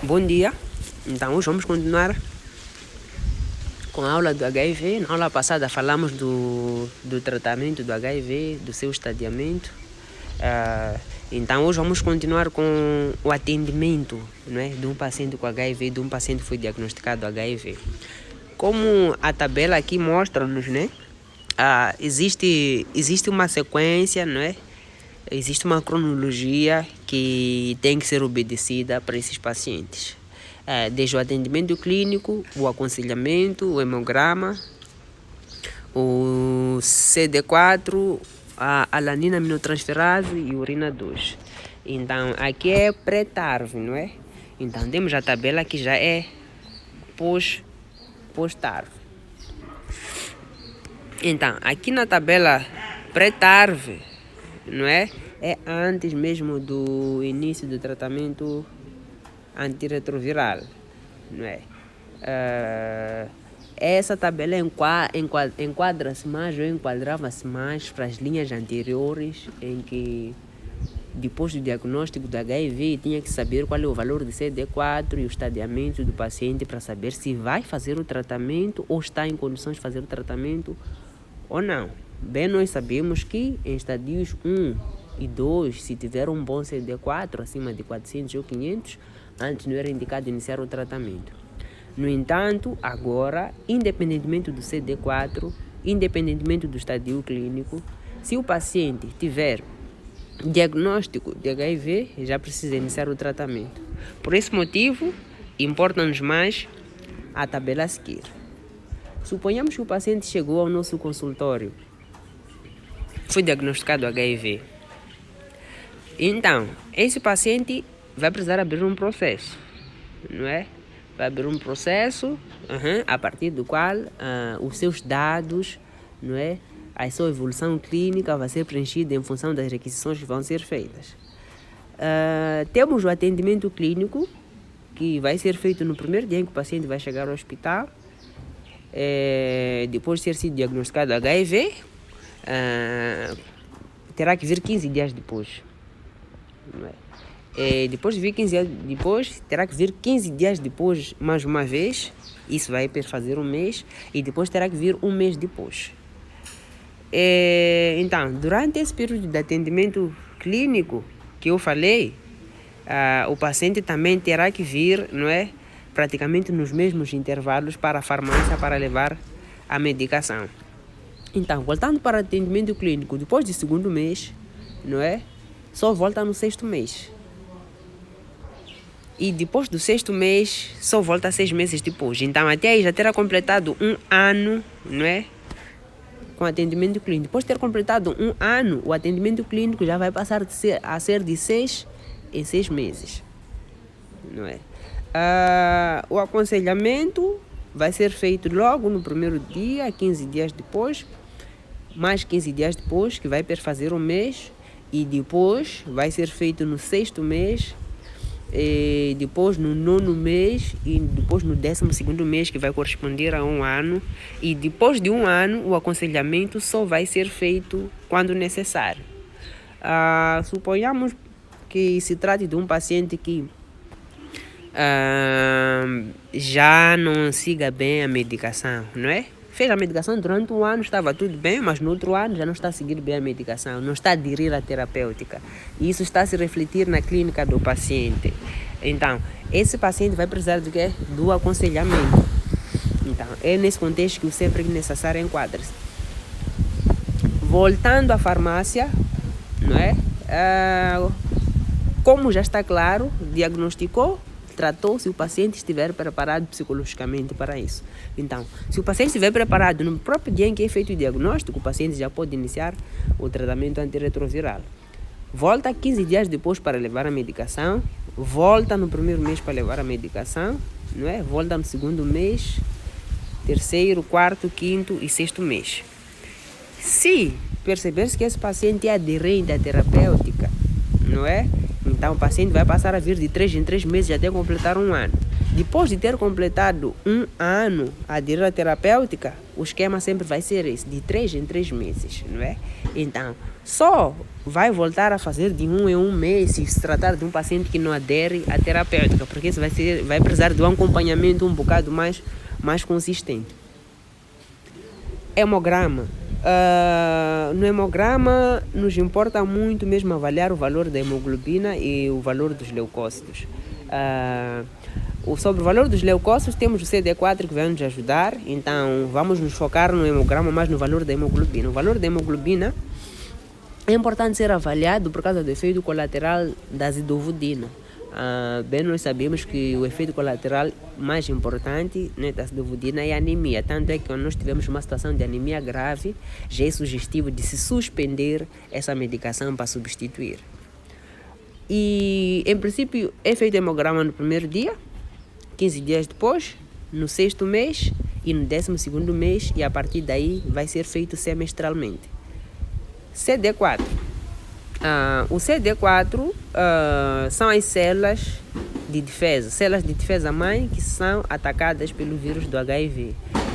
Bom dia, então hoje vamos continuar com a aula do HIV. Na aula passada falamos do tratamento do HIV, do seu estadiamento. Então hoje vamos continuar com o atendimento, não é, de um paciente com HIV, de um paciente que foi diagnosticado HIV. Como a tabela aqui mostra-nos, né, existe uma sequência, não é? Existe uma cronologia que tem que ser obedecida para esses pacientes. Desde o atendimento clínico, o aconselhamento, o hemograma, o CD4, a alanina aminotransferase e urina 2. Então, aqui é pré-TARV, não é? Então, temos a tabela que já é pós-TARV. Então, aqui na tabela pré-TARV, não é? É antes mesmo do início do tratamento antirretroviral, não é? Essa tabela enquadra-se mais ou enquadrava-se mais para as linhas anteriores, em que depois do diagnóstico do HIV tinha que saber qual é o valor de CD4 e o estadiamento do paciente para saber se vai fazer o tratamento ou está em condições de fazer o tratamento ou não. Bem, nós sabemos que em estadios 1 e 2, se tiver um bom CD4 acima de 400 ou 500, antes não era indicado iniciar o tratamento. No entanto, agora, independentemente do CD4, independentemente do estadio clínico, se o paciente tiver diagnóstico de HIV, já precisa iniciar o tratamento. Por esse motivo, importa-nos mais a tabela a seguir. Suponhamos que o paciente chegou ao nosso consultório, foi diagnosticado HIV. Então, esse paciente vai precisar abrir um processo, não é? Vai abrir um processo a partir do qual os seus dados, não é? A sua evolução clínica vai ser preenchida em função das requisições que vão ser feitas. Temos o atendimento clínico, que vai ser feito no primeiro dia em que o paciente vai chegar ao hospital, depois de ter sido diagnosticado HIV, terá que vir 15 dias depois. Não é? Depois de vir 15 dias depois, terá que vir 15 dias depois mais uma vez. Isso vai fazer um mês. E depois terá que vir um mês depois. Então, durante esse período de atendimento clínico que eu falei, o paciente também terá que vir, não é, praticamente nos mesmos intervalos para a farmácia para levar a medicação. Então, voltando para o atendimento clínico, depois do segundo mês, não é? Só volta no sexto mês. E depois do sexto mês, só volta 6 meses depois. Então, até aí já terá completado um ano, não é? Com atendimento clínico. Depois de ter completado um ano, o atendimento clínico já vai passar a ser de 6 em 6 meses, não é? O aconselhamento vai ser feito logo no primeiro dia, 15 dias depois, mais 15 dias depois, que vai perfazer um mês, e depois vai ser feito no sexto mês, e depois no 9º mês, e depois no 12º mês, que vai corresponder a um ano, e depois de um ano o aconselhamento só vai ser feito quando necessário. Suponhamos que se trate de um paciente que já não siga bem a medicação, não é? Fez a medicação durante um ano, estava tudo bem, mas no outro ano já não está a seguir bem a medicação, não está a aderir à terapêutica. E isso está a se refletir na clínica do paciente. Então, esse paciente vai precisar de quê? Do aconselhamento. Então, é nesse contexto que o sempre necessário enquadra-se. Voltando à farmácia, não é? Como já está claro, diagnosticou, tratou, se o paciente estiver preparado psicologicamente para isso. Então, se o paciente estiver preparado no próprio dia em que é feito o diagnóstico, o paciente já pode iniciar o tratamento antirretroviral. Volta 15 dias depois para levar a medicação, volta no primeiro mês para levar a medicação, não é? Volta no segundo mês, terceiro, quarto, quinto e sexto mês. Se perceber-se que esse paciente é aderente à terapêutica, não é? Então, o paciente vai passar a vir de 3 em 3 meses até completar um ano. Depois de ter completado um ano a aderir à terapêutica, o esquema sempre vai ser esse, de 3 em 3 meses, não é? Então, só vai voltar a fazer de 1 em 1 mês se tratar de um paciente que não adere à terapêutica, porque isso vai precisar de um acompanhamento um bocado mais consistente. Hemograma. No hemograma nos importa muito mesmo avaliar o valor da hemoglobina e o valor dos leucócitos. Sobre o valor dos leucócitos temos o CD4 que vai nos ajudar, então vamos nos focar no hemograma, mais no valor da hemoglobina. O valor da hemoglobina é importante ser avaliado por causa do efeito colateral da azidovodina. Bem, nós sabemos que o efeito colateral mais importante, né, da azidovodina é a anemia. Tanto é que quando nós tivemos uma situação de anemia grave, já é sugestivo de se suspender essa medicação para substituir. E, em princípio, é feito hemograma no primeiro dia, 15 dias depois, no 6º mês e no 12º mês, e a partir daí vai ser feito semestralmente. CD4. O CD4 são as células de defesa mãe que são atacadas pelo vírus do HIV.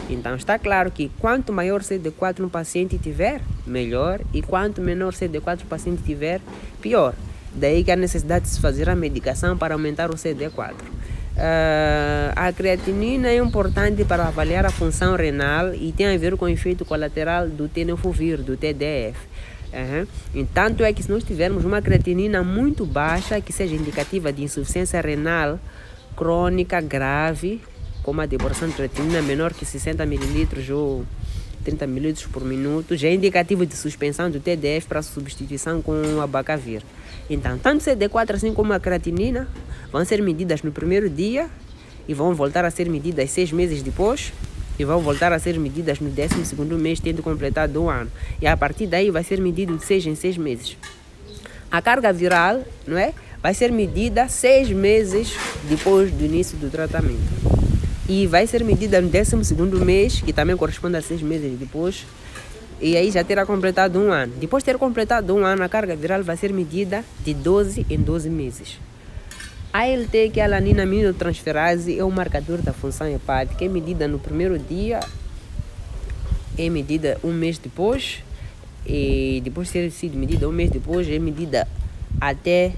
Então está claro que quanto maior CD4 um paciente tiver, melhor, e quanto menor CD4 o paciente tiver, pior. Daí que a necessidade de se fazer a medicação para aumentar o CD4. A creatinina é importante para avaliar a função renal e tem a ver com o efeito colateral do tenofovir, do TDF. Tanto é que se nós tivermos uma creatinina muito baixa, que seja indicativa de insuficiência renal crônica grave, como a depuração de creatinina menor que 60 ml ou 30 ml por minuto, já é indicativo de suspensão do TDF para substituição com o abacavir. Então, tanto o CD4 assim como a creatinina vão ser medidas no primeiro dia e vão voltar a ser medidas 6 meses depois, e vão voltar a ser medidas no 12º mês, tendo completado 1 ano. E a partir daí vai ser medido de 6 em 6 meses. A carga viral, não é? Vai ser medida 6 meses depois do início do tratamento. E vai ser medida no 12º mês, que também corresponde a 6 meses depois. E aí já terá completado 1 ano. Depois de ter completado 1 ano, a carga viral vai ser medida de 12 em 12 meses. A ALT, que é a alanina aminotransferase, é um marcador da função hepática, é medida no primeiro dia, é medida 1 mês depois, e depois de ter sido medida 1 mês depois, é medida até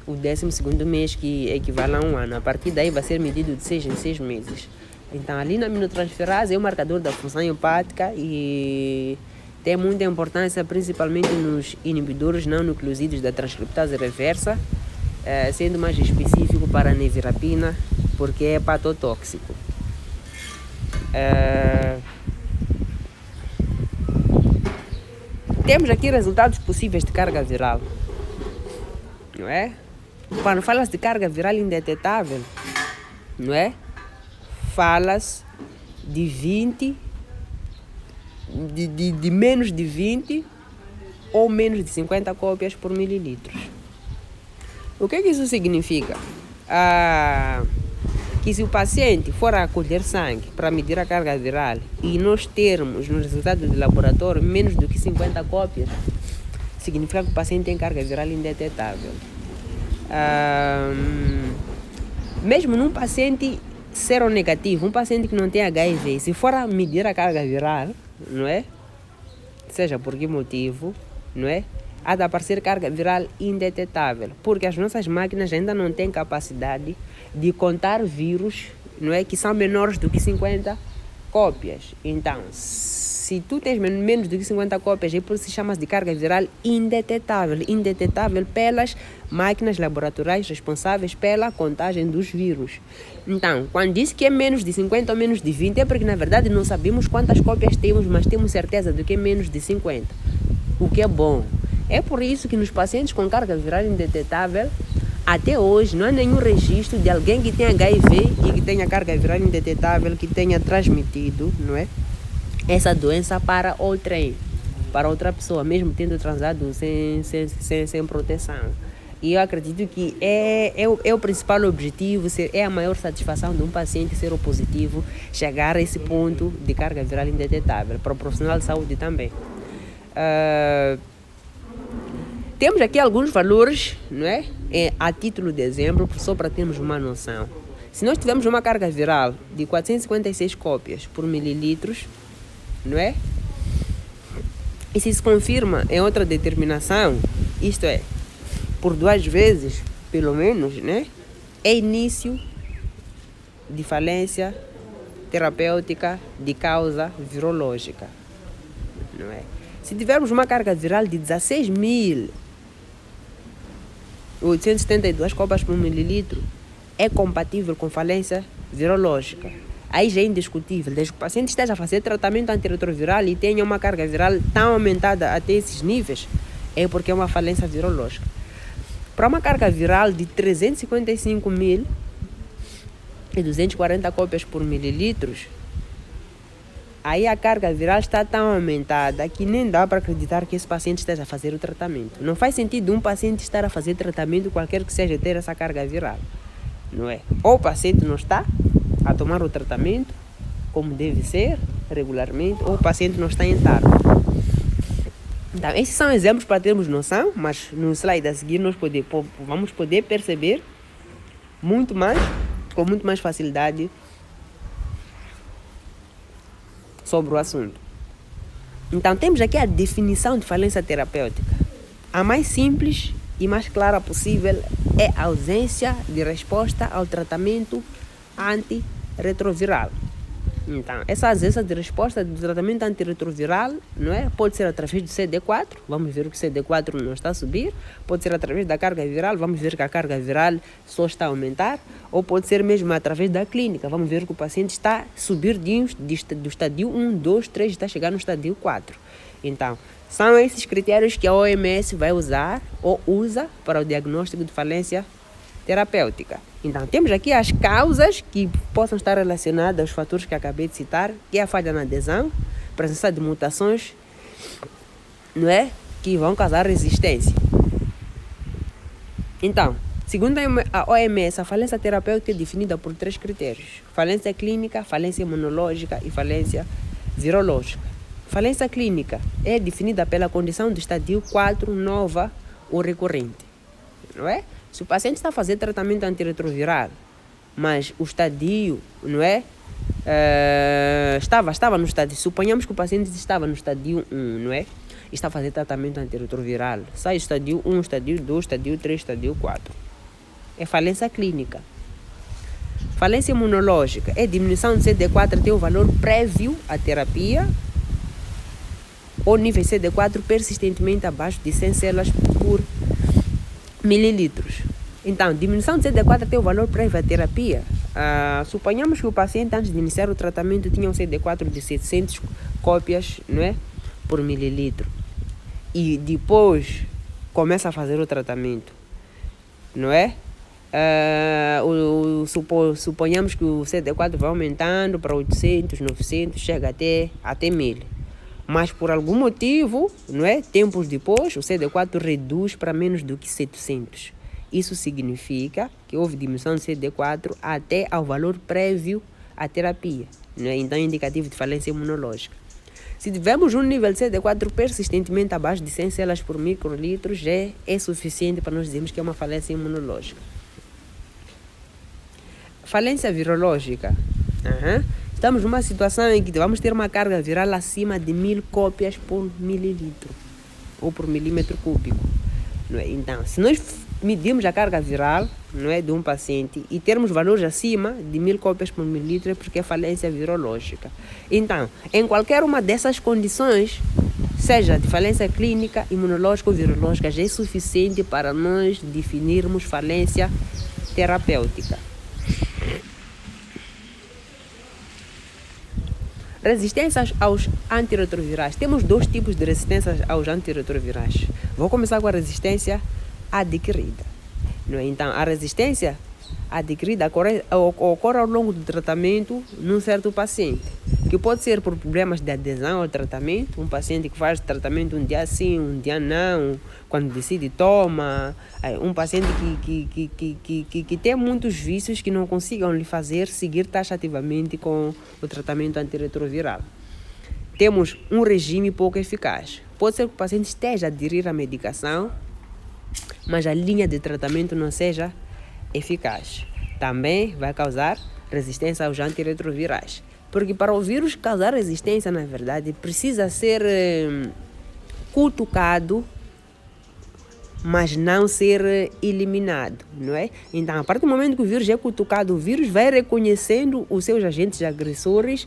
o 12º mês, que equivale a 1 ano. A partir daí vai ser medido de 6 em 6 meses. Então, a alanina aminotransferase é um marcador da função hepática e tem muita importância, principalmente nos inibidores não nucleosídeos da transcriptase reversa, sendo mais específico para a nevirapina, porque é hepatotóxico. Temos aqui resultados possíveis de carga viral, não é? Quando falas de carga viral indetetável, não é? Falas de 20, de menos de 20 ou menos de 50 cópias por mililitros. O que isso significa? Que se o paciente for a colher sangue para medir a carga viral e nós termos no resultado do laboratório menos do que 50 cópias, significa que o paciente tem carga viral indetetável. Mesmo num paciente seronegativo, um paciente que não tem HIV, se for a medir a carga viral, não é? Seja por que motivo, não é? Há de aparecer carga viral indetetável, porque as nossas máquinas ainda não têm capacidade de contar vírus, não é, que são menores do que 50 cópias. Então, se tu tens menos do que 50 cópias, é por isso que se chama de carga viral indetetável pelas máquinas laboratoriais responsáveis pela contagem dos vírus. Então, quando diz que é menos de 50 ou menos de 20, é porque na verdade não sabemos quantas cópias temos, mas temos certeza de que é menos de 50, o que é bom. É por isso que nos pacientes com carga viral indetetável, até hoje não há nenhum registro de alguém que tenha HIV e que tenha carga viral indetetável, que tenha transmitido, não é, essa doença para outrem, para outra pessoa, mesmo tendo transado sem proteção. E eu acredito que é o principal objetivo, é a maior satisfação de um paciente seropositivo chegar a esse ponto de carga viral indetetável, para o profissional de saúde também. Temos aqui alguns valores, não é? A título de exemplo, só para termos uma noção. Se nós tivermos uma carga viral de 456 cópias por mililitros, não é? E se confirma em outra determinação, isto é, por 2 vezes, pelo menos, né? É início de falência terapêutica de causa virológica, não é? Se tivermos uma carga viral de 16.872 copas por mililitro, é compatível com falência virológica. Aí já é indiscutível, desde que o paciente esteja a fazer tratamento antirretroviral e tenha uma carga viral tão aumentada até esses níveis, é porque é uma falência virológica. Para uma carga viral de 355.240 cópias por mililitros, aí a carga viral está tão aumentada que nem dá para acreditar que esse paciente esteja a fazer o tratamento. Não faz sentido um paciente estar a fazer tratamento, qualquer que seja, ter essa carga viral, não é? Ou o paciente não está a tomar o tratamento como deve ser, regularmente, ou o paciente não está em tarde. Então, esses são exemplos para termos noção, mas no slide a seguir nós vamos poder perceber muito mais, com muito mais facilidade, sobre o assunto. Então, temos aqui a definição de falência terapêutica. A mais simples e mais clara possível é a ausência de resposta ao tratamento antirretroviral. Então, essa ausência de resposta do tratamento antirretroviral, não é? Pode ser através do CD4, vamos ver que o CD4 não está a subir, pode ser através da carga viral, vamos ver que a carga viral só está a aumentar, ou pode ser mesmo através da clínica, vamos ver que o paciente está a subir do estadio 1, 2, 3, está a chegar no estadio 4. Então, são esses critérios que a OMS vai usar ou usa para o diagnóstico de falência terapêutica. Então, temos aqui as causas que possam estar relacionadas aos fatores que acabei de citar, que é a falha na adesão, presença de mutações, não é? Que vão causar resistência. Então, segundo a OMS, a falência terapêutica é definida por 3 critérios: falência clínica, falência imunológica e falência virológica. Falência clínica é definida pela condição do estadio 4 nova ou recorrente, não é? Se o paciente está a fazer tratamento antirretroviral, mas o estadio, não é? Estava no estadio, suponhamos que o paciente estava no estadio 1, não é? E está a fazer tratamento antirretroviral. Sai estadio 1, estadio 2, estadio 3, estadio 4. É falência clínica. Falência imunológica é diminuição de CD4 tem o valor prévio à terapia, ou nível CD4 persistentemente abaixo de 100 células por mililitros. Então, diminuição de CD4 tem o valor prévio à terapia. Suponhamos que o paciente, antes de iniciar o tratamento, tinha um CD4 de 700 cópias, não é? Por mililitro. E depois começa a fazer o tratamento, não é? Suponhamos que o CD4 vai aumentando para 800, 900, chega até 1000. Mas por algum motivo, não é? Tempos depois, o CD4 reduz para menos do que 700. Isso significa que houve diminuição de CD4 até ao valor prévio à terapia, não é? Então é indicativo de falência imunológica. Se tivermos um nível de CD4 persistentemente abaixo de 100 células por microlitro, já é suficiente para nós dizermos que é uma falência imunológica. Falência virológica. Estamos numa situação em que vamos ter uma carga viral acima de 1000 cópias por mililitro ou por milímetro cúbico, não é? Então, se nós medirmos a carga viral, não é, de um paciente e termos valores acima de 1000 cópias por mililitro, é porque é falência virológica. Então, em qualquer uma dessas condições, seja de falência clínica, imunológica ou virológica, já é suficiente para nós definirmos falência terapêutica. Resistência aos antirretrovirais. Temos 2 tipos de resistência aos antirretrovirais. Vou começar com a resistência adquirida, não é? Então, a resistência adquirida ocorre ao longo do tratamento num certo paciente, que pode ser por problemas de adesão ao tratamento, um paciente que faz tratamento um dia sim, um dia não, quando decide toma, um paciente que tem muitos vícios que não consigam lhe fazer seguir taxativamente com o tratamento antirretroviral. Temos um regime pouco eficaz. Pode ser que o paciente esteja a aderir à medicação, mas a linha de tratamento não seja eficaz. Também vai causar resistência aos antirretrovirais. Porque para o vírus causar resistência, na verdade, precisa ser cutucado, mas não ser eliminado, não é? Então, a partir do momento que o vírus é cutucado, o vírus vai reconhecendo os seus agentes agressores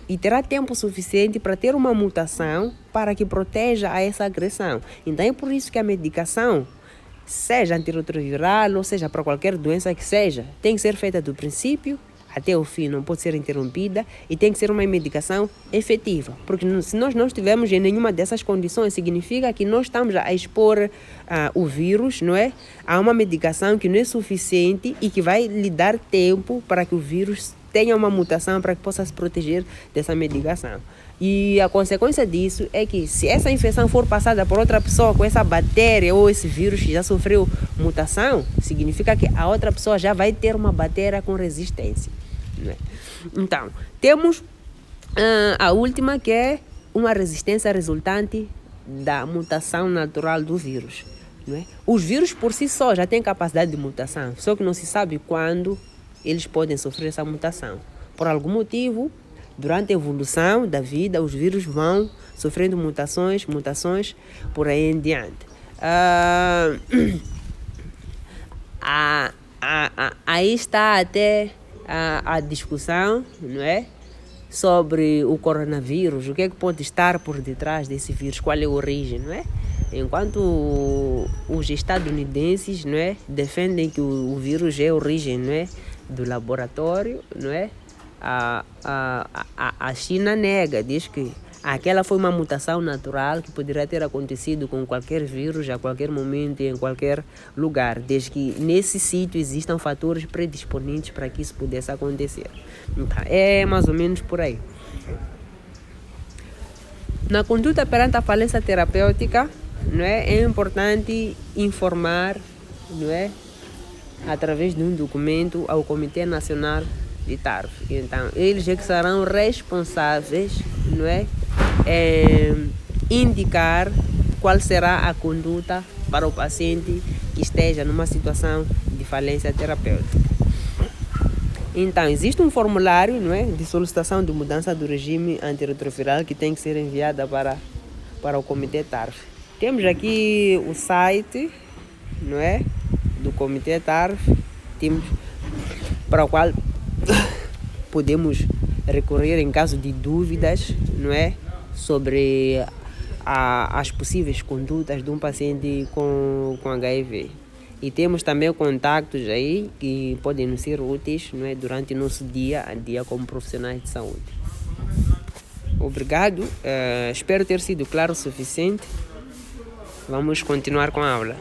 e terá tempo suficiente para ter uma mutação para que proteja a essa agressão. Então, é por isso que a medicação, seja antirretroviral ou seja para qualquer doença que seja, tem que ser feita do princípio até o fim, não pode ser interrompida e tem que ser uma medicação efetiva. Porque se nós não estivermos em nenhuma dessas condições, significa que nós estamos a expor o vírus, não é? A uma medicação que não é suficiente e que vai lhe dar tempo para que o vírus tenha uma mutação para que possa se proteger dessa medicação. E a consequência disso é que se essa infecção for passada por outra pessoa com essa bactéria ou esse vírus que já sofreu mutação, significa que a outra pessoa já vai ter uma bactéria com resistência, não é? Então, temos a última, que é uma resistência resultante da mutação natural do vírus, não é? Os vírus por si só já têm capacidade de mutação, só que não se sabe quando eles podem sofrer essa mutação. Por algum motivo, durante a evolução da vida, os vírus vão sofrendo mutações, por aí em diante. Aí está até a discussão, não é? Sobre o coronavírus, o que é que pode estar por detrás desse vírus, qual é a origem, não é? Enquanto os estadunidenses, não é, defendem que o vírus é a origem, não é, do laboratório, não é? A China nega, diz que aquela foi uma mutação natural que poderia ter acontecido com qualquer vírus, a qualquer momento e em qualquer lugar, desde que nesse sítio existam fatores predisponentes para que isso pudesse acontecer. Então, é mais ou menos por aí. Na conduta perante a falência terapêutica, não é, é importante informar, não é, através de um documento ao Comitê Nacional de TARF. Então, eles é que serão responsáveis, não é, indicar qual será a conduta para o paciente que esteja numa situação de falência terapêutica. Então, existe um formulário, não é, de solicitação de mudança do regime antirretroviral que tem que ser enviada para o Comitê TARF. Temos aqui o site, não é, do Comitê TARF, para o qual podemos recorrer em caso de dúvidas, não é, sobre as possíveis condutas de um paciente com HIV. E temos também contactos aí que podem nos ser úteis, não é, durante o nosso dia a dia como profissionais de saúde. Obrigado, espero ter sido claro o suficiente. Vamos continuar com a aula.